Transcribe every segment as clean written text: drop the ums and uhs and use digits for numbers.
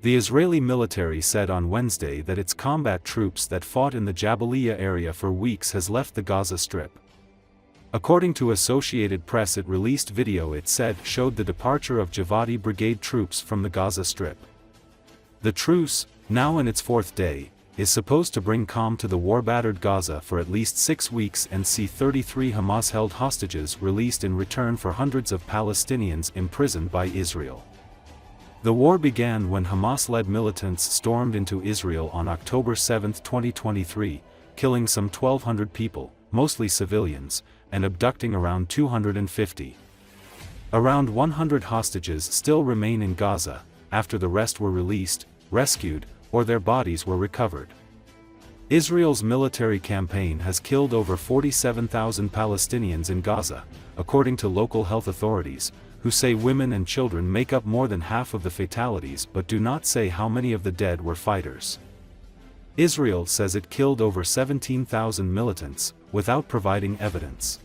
The Israeli military said on Wednesday that its combat troops that fought in the Jabaliya area for weeks has left the Gaza Strip. According to Associated Press, it released video it said showed the departure of Givati brigade troops from the Gaza Strip. The truce, now in its fourth day, is supposed to bring calm to the war-battered Gaza for at least 6 weeks and see 33 Hamas-held hostages released in return for hundreds of Palestinians imprisoned by Israel. The war began when Hamas-led militants stormed into Israel on October 7, 2023, killing some 1,200 people, mostly civilians, and abducting around 250. Around 100 hostages still remain in Gaza, after the rest were released, rescued, or their bodies were recovered. Israel's military campaign has killed over 47,000 Palestinians in Gaza, according to local health authorities, who say women and children make up more than half of the fatalities but do not say how many of the dead were fighters. Israel says it killed over 17,000 militants, without providing evidence.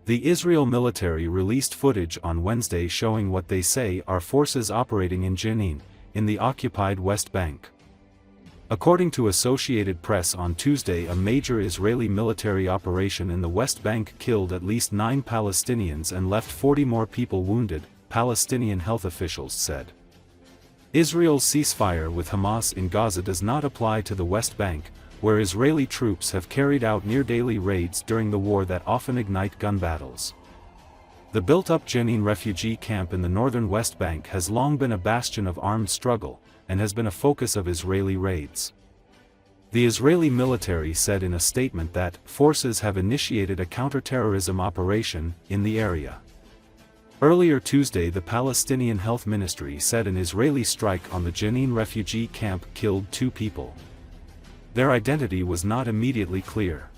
The Israel military released footage on Wednesday showing what they say are forces operating in Jenin, in the occupied West Bank. According to Associated Press on Tuesday, a major Israeli military operation in the West Bank killed at least 9 Palestinians and left 40 more people wounded, Palestinian health officials said. Israel's ceasefire with Hamas in Gaza does not apply to the West Bank, where Israeli troops have carried out near-daily raids during the war that often ignite gun battles. The built-up Jenin refugee camp in the northern West Bank has long been a bastion of armed struggle, and has been a focus of Israeli raids. The Israeli military said in a statement that forces have initiated a counter-terrorism operation in the area. Earlier Tuesday, the Palestinian Health Ministry said an Israeli strike on the Jenin refugee camp killed 2 people. Their identity was not immediately clear.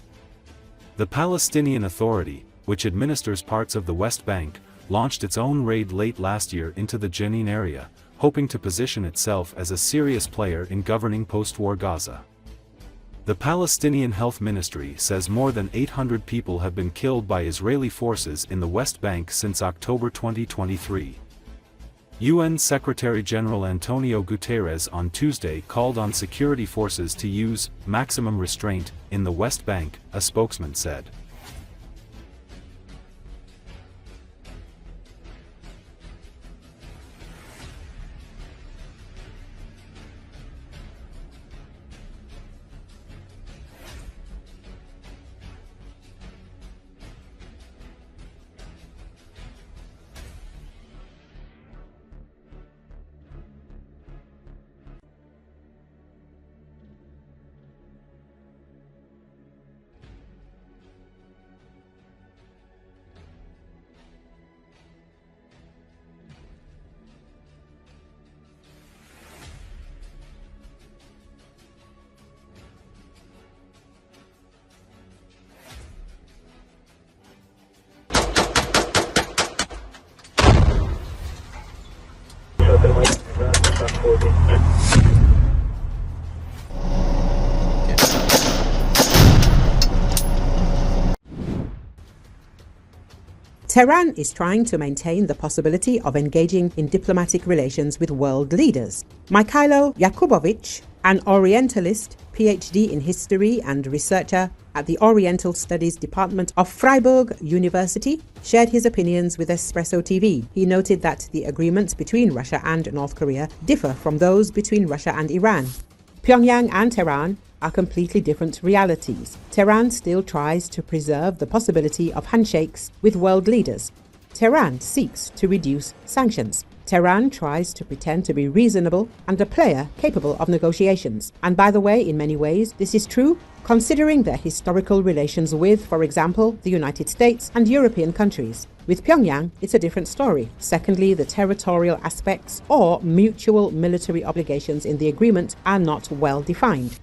The Palestinian Authority, which administers parts of the West Bank, launched its own raid late last year into the Jenin area, hoping to position itself as a serious player in governing post-war Gaza. The Palestinian Health Ministry says more than 800 people have been killed by Israeli forces in the West Bank since October 2023. UN Secretary-General Antonio Guterres on Tuesday called on security forces to use maximum restraint in the West Bank, a spokesman said. Tehran is trying to maintain the possibility of engaging in diplomatic relations with world leaders. Mikhailo Yakubovich, an Orientalist, PhD in history and researcher at the Oriental Studies Department of Freiburg University, shared his opinions with Espresso TV. He noted that the agreements between Russia and North Korea differ from those between Russia and Iran. Pyongyang and Tehran are completely different realities. Tehran still tries to preserve the possibility of handshakes with world leaders. Tehran seeks to reduce sanctions. Tehran tries to pretend to be reasonable and a player capable of negotiations. And by the way, in many ways, this is true, considering their historical relations with, for example, the United States and European countries. With Pyongyang, it's a different story. Secondly, the territorial aspects or mutual military obligations in the agreement are not well defined.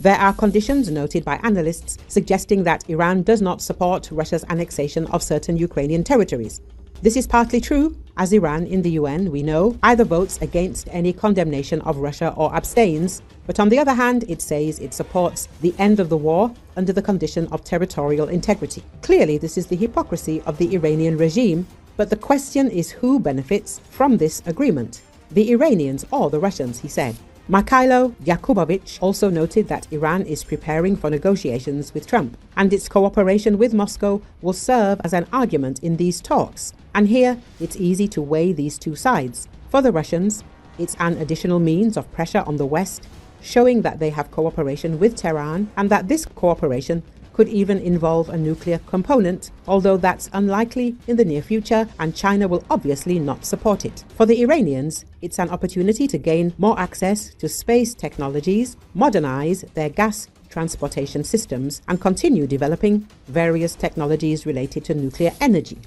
There are conditions noted by analysts suggesting that Iran does not support Russia's annexation of certain Ukrainian territories. This is partly true, as Iran in the UN, we know, either votes against any condemnation of Russia or abstains, but on the other hand, it says it supports the end of the war under the condition of territorial integrity. Clearly, this is the hypocrisy of the Iranian regime, but the question is who benefits from this agreement? The Iranians or the Russians, he said. Mikhailo Yakubovich also noted that Iran is preparing for negotiations with Trump, and its cooperation with Moscow will serve as an argument in these talks. And here, it's easy to weigh these two sides. For the Russians, it's an additional means of pressure on the West, showing that they have cooperation with Tehran and that this cooperation could even involve a nuclear component, although that's unlikely in the near future and China will obviously not support it. For the Iranians, it's an opportunity to gain more access to space technologies, modernize their gas transportation systems, and continue developing various technologies related to nuclear energy.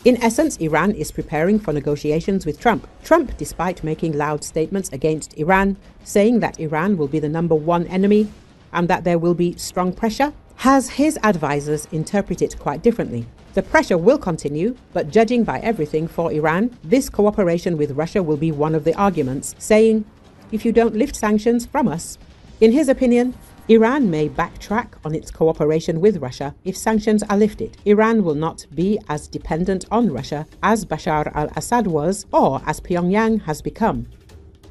In essence, Iran is preparing for negotiations with Trump. Trump, despite making loud statements against Iran, saying that Iran will be the #1 enemy and that there will be strong pressure, has his advisors interpret it quite differently. The pressure will continue, but judging by everything for Iran, this cooperation with Russia will be one of the arguments, saying, if you don't lift sanctions from us. In his opinion, Iran may backtrack on its cooperation with Russia if sanctions are lifted. Iran will not be as dependent on Russia as Bashar al-Assad was or as Pyongyang has become.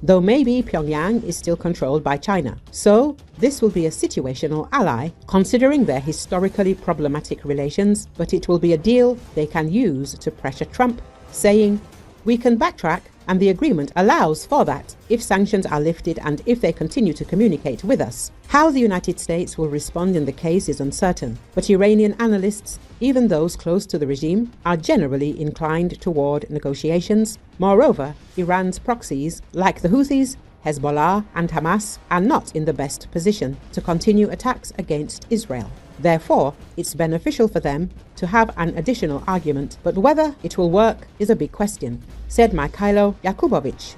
Though maybe Pyongyang is still controlled by China. So, this will be a situational ally, considering their historically problematic relations, but it will be a deal they can use to pressure Trump, saying, we can backtrack, and the agreement allows for that if sanctions are lifted and if they continue to communicate with us. How the United States will respond in the case is uncertain, but Iranian analysts, even those close to the regime, are generally inclined toward negotiations. Moreover, Iran's proxies, like the Houthis, Hezbollah and Hamas, are not in the best position to continue attacks against Israel. Therefore, it's beneficial for them to have an additional argument, but whether it will work is a big question, said Mikhailo Yakubovich.